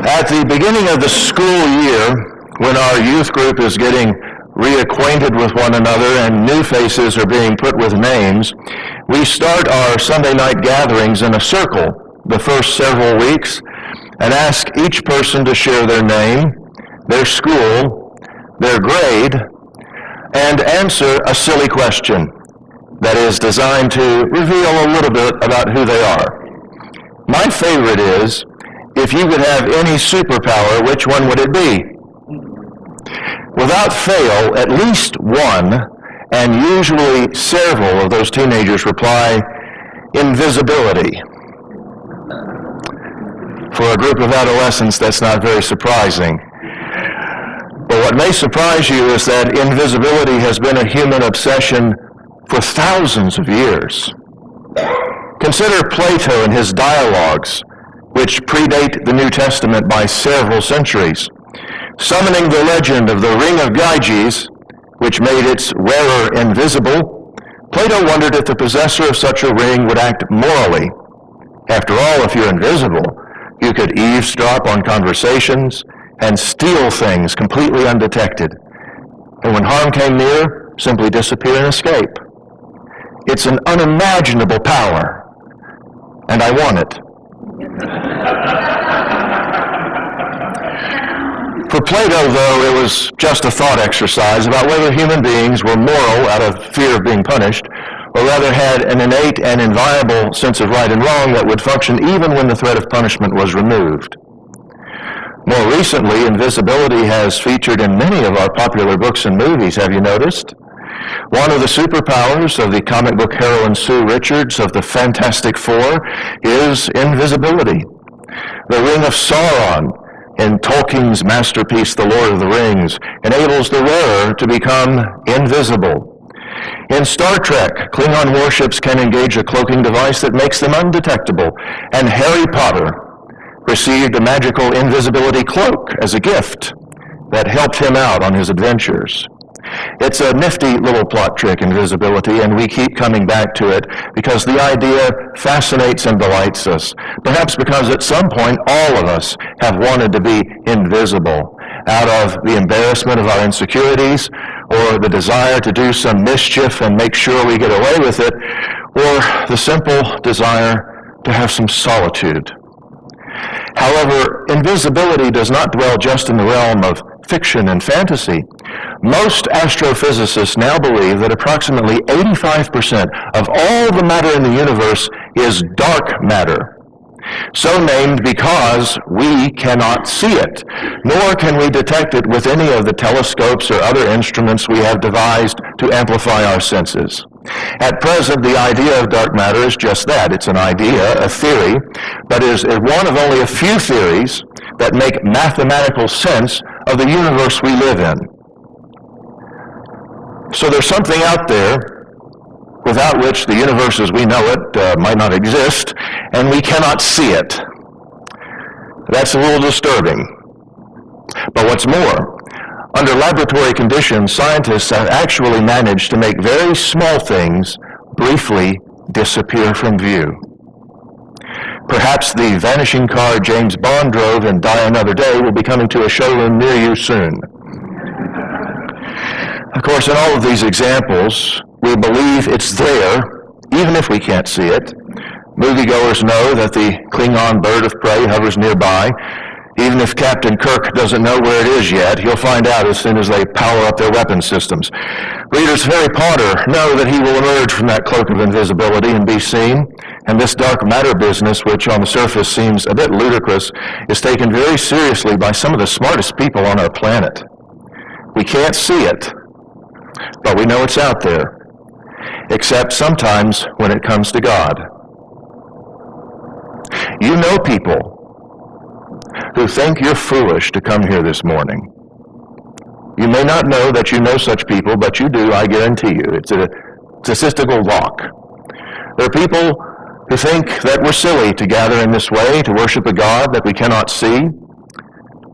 At the beginning of the school year, when our youth group is getting reacquainted with one another and new faces are being put with names, we start our Sunday night gatherings in a circle the first several weeks and ask each person to share their name, their school, their grade, and answer a silly question that is designed to reveal a little bit about who they are. My favorite is, if you could have any superpower, which one would it be? Without fail, at least one, and usually several of those teenagers reply, invisibility. For a group of adolescents, that's not very surprising. But what may surprise you is that invisibility has been a human obsession for thousands of years. Consider Plato and his dialogues, which predate the New Testament by several centuries. Summoning the legend of the ring of Gyges, which made its wearer invisible, Plato wondered if the possessor of such a ring would act morally. After all, if you're invisible, you could eavesdrop on conversations and steal things completely undetected. And when harm came near, simply disappear and escape. It's an unimaginable power, and I want it. For Plato, though, it was just a thought exercise about whether human beings were moral out of fear of being punished, or rather had an innate and inviolable sense of right and wrong that would function even when the threat of punishment was removed. More recently, invisibility has featured in many of our popular books and movies, have you noticed? One of the superpowers of the comic book heroine Sue Richards of the Fantastic Four is invisibility. The Ring of Sauron in Tolkien's masterpiece, The Lord of the Rings, enables the wearer to become invisible. In Star Trek, Klingon warships can engage a cloaking device that makes them undetectable, and Harry Potter received a magical invisibility cloak as a gift that helped him out on his adventures. It's a nifty little plot trick, invisibility, and we keep coming back to it because the idea fascinates and delights us. Perhaps because at some point all of us have wanted to be invisible out of the embarrassment of our insecurities, or the desire to do some mischief and make sure we get away with it, or the simple desire to have some solitude. However, invisibility does not dwell just in the realm of fiction and fantasy. Most astrophysicists now believe that approximately 85% of all the matter in the universe is dark matter, so named because we cannot see it, nor can we detect it with any of the telescopes or other instruments we have devised to amplify our senses. At present, the idea of dark matter is just that. It's an idea, a theory, but is one of only a few theories that make mathematical sense of the universe we live in. So there's something out there without which the universe as we know it might not exist, and we cannot see it. That's a little disturbing. But what's more, under laboratory conditions, scientists have actually managed to make very small things briefly disappear from view. Perhaps the vanishing car James Bond drove in Die Another Day will be coming to a showroom near you soon. Of course, in all of these examples, we believe it's there, even if we can't see it. Moviegoers know that the Klingon bird of prey hovers nearby. Even if Captain Kirk doesn't know where it is yet, he'll find out as soon as they power up their weapon systems. Readers of Harry Potter know that he will emerge from that cloak of invisibility and be seen. And this dark matter business, which on the surface seems a bit ludicrous, is taken very seriously by some of the smartest people on our planet. We can't see it, but we know it's out there, except sometimes when it comes to God. You know people who think you're foolish to come here this morning. You may not know that you know such people, but you do, I guarantee you. It's a statistical lock. There are people who think that we're silly to gather in this way, to worship a God that we cannot see.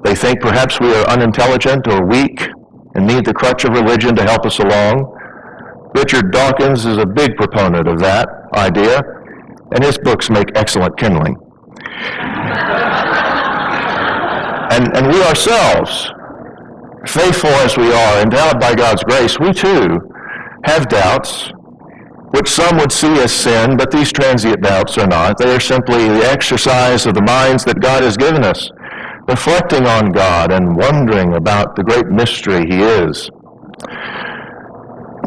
They think perhaps we are unintelligent or weak and need the crutch of religion to help us along. Richard Dawkins is a big proponent of that idea, and his books make excellent kindling. And we ourselves, faithful as we are, endowed by God's grace, we too have doubts, which some would see as sin, but these transient doubts are not. They are simply the exercise of the minds that God has given us, reflecting on God and wondering about the great mystery He is.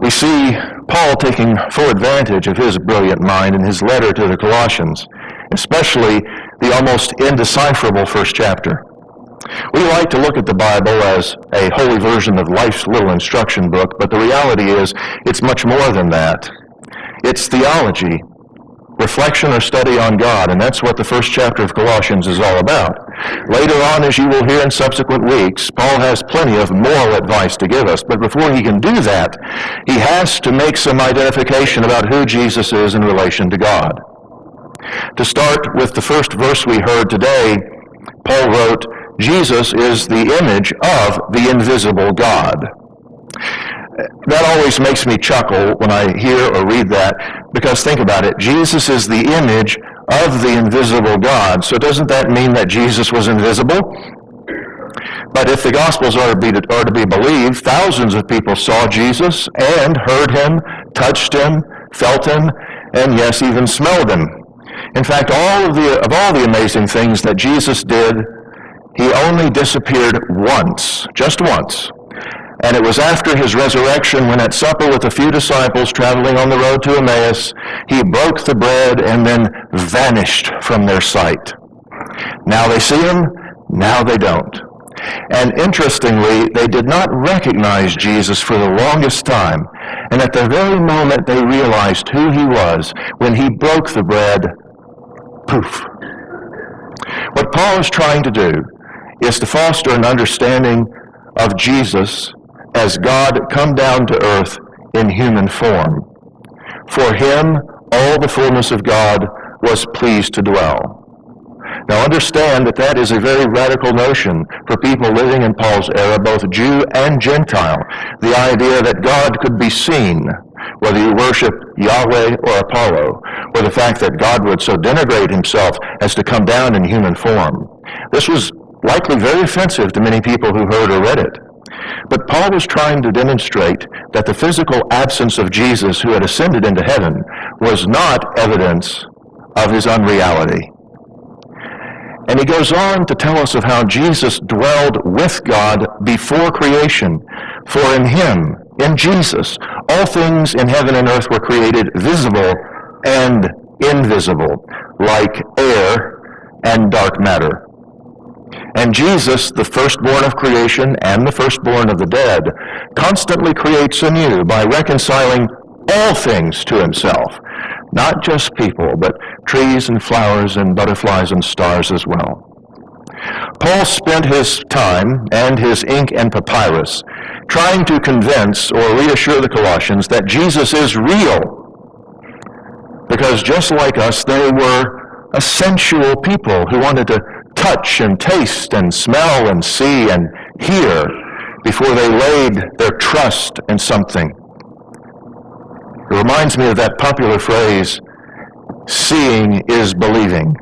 We see Paul taking full advantage of his brilliant mind in his letter to the Colossians, especially the almost indecipherable first chapter. We like to look at the Bible as a holy version of life's little instruction book, but the reality is it's much more than that. It's theology, reflection or study on God, and that's what the first chapter of Colossians is all about. Later on, as you will hear in subsequent weeks, Paul has plenty of moral advice to give us, but before he can do that, he has to make some identification about who Jesus is in relation to God. To start with the first verse we heard today, Paul wrote, Jesus is the image of the invisible God. That always makes me chuckle when I hear or read that, because think about it. Jesus is the image of the invisible God. So doesn't that mean that Jesus was invisible? But if the Gospels are to be believed, thousands of people saw Jesus and heard him, touched him, felt him, and yes, even smelled him. In fact, of all the amazing things that Jesus did, he only disappeared once, just once. And it was after his resurrection, when at supper with a few disciples traveling on the road to Emmaus, he broke the bread and then vanished from their sight. Now they see him, now they don't. And interestingly, they did not recognize Jesus for the longest time. And at the very moment they realized who he was, when he broke the bread, poof. What Paul is trying to do is to foster an understanding of Jesus as God come down to earth in human form. For him, all the fullness of God was pleased to dwell. Now understand that that is a very radical notion for people living in Paul's era, both Jew and Gentile. The idea that God could be seen, whether you worship Yahweh or Apollo, or the fact that God would so denigrate himself as to come down in human form. This was likely very offensive to many people who heard or read it. But Paul was trying to demonstrate that the physical absence of Jesus, who had ascended into heaven, was not evidence of his unreality. And he goes on to tell us of how Jesus dwelled with God before creation. For in him, in Jesus, all things in heaven and earth were created, visible and invisible, like air and dark matter. And Jesus, the firstborn of creation and the firstborn of the dead, constantly creates anew by reconciling all things to himself. Not just people, but trees and flowers and butterflies and stars as well. Paul spent his time and his ink and papyrus trying to convince or reassure the Colossians that Jesus is real. Because just like us, they were a sensual people who wanted to touch and taste and smell and see and hear before they laid their trust in something. It reminds me of that popular phrase, seeing is believing.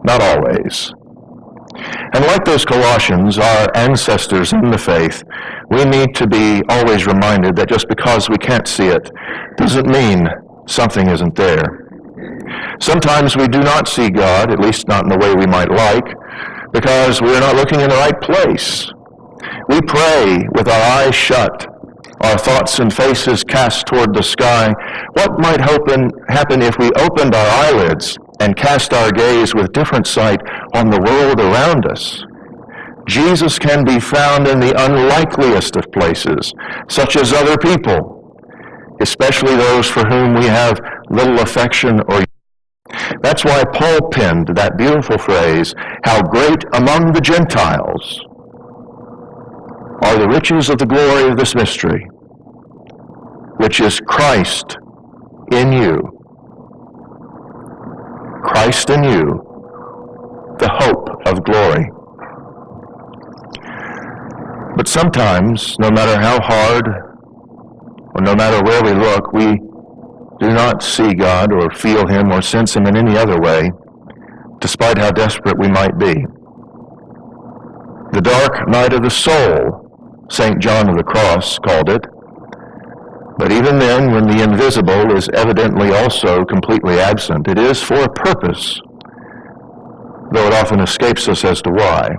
Not always. And like those Colossians, our ancestors in the faith, we need to be always reminded that just because we can't see it doesn't mean something isn't there. Sometimes we do not see God, at least not in the way we might like, because we're not looking in the right place. We pray with our eyes shut, our thoughts and faces cast toward the sky. What might happen if we opened our eyelids and cast our gaze with different sight on the world around us? Jesus can be found in the unlikeliest of places, such as other people, especially those for whom we have little affection or. That's why Paul penned that beautiful phrase, how great among the Gentiles are the riches of the glory of this mystery, which is Christ in you. Christ in you, the hope of glory. But sometimes, no matter how hard or no matter where we look, we do not see God or feel him or sense him in any other way, despite how desperate we might be. The dark night of the soul, St. John of the Cross called it. But even then, when the invisible is evidently also completely absent, it is for a purpose, though it often escapes us as to why.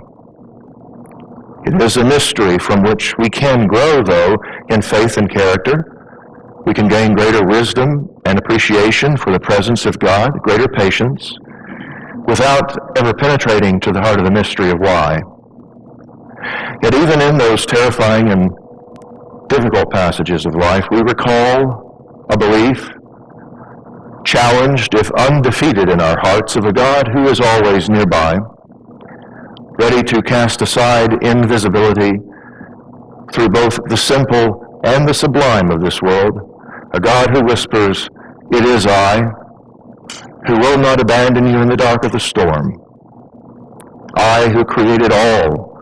It is a mystery from which we can grow, though, in faith and character. We can gain greater wisdom and appreciation for the presence of God, greater patience, without ever penetrating to the heart of the mystery of why. Yet even in those terrifying and difficult passages of life, we recall a belief, challenged if undefeated in our hearts, of a God who is always nearby, ready to cast aside invisibility through both the simple and the sublime of this world, a God who whispers, "It is I, who will not abandon you in the dark of the storm. I who created all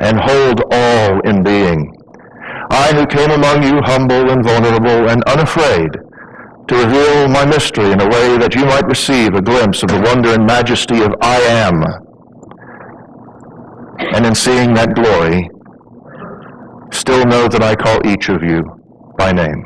and hold all in being. I who came among you humble and vulnerable and unafraid to reveal my mystery in a way that you might receive a glimpse of the wonder and majesty of I am. And in seeing that glory, still know that I call each of you by name."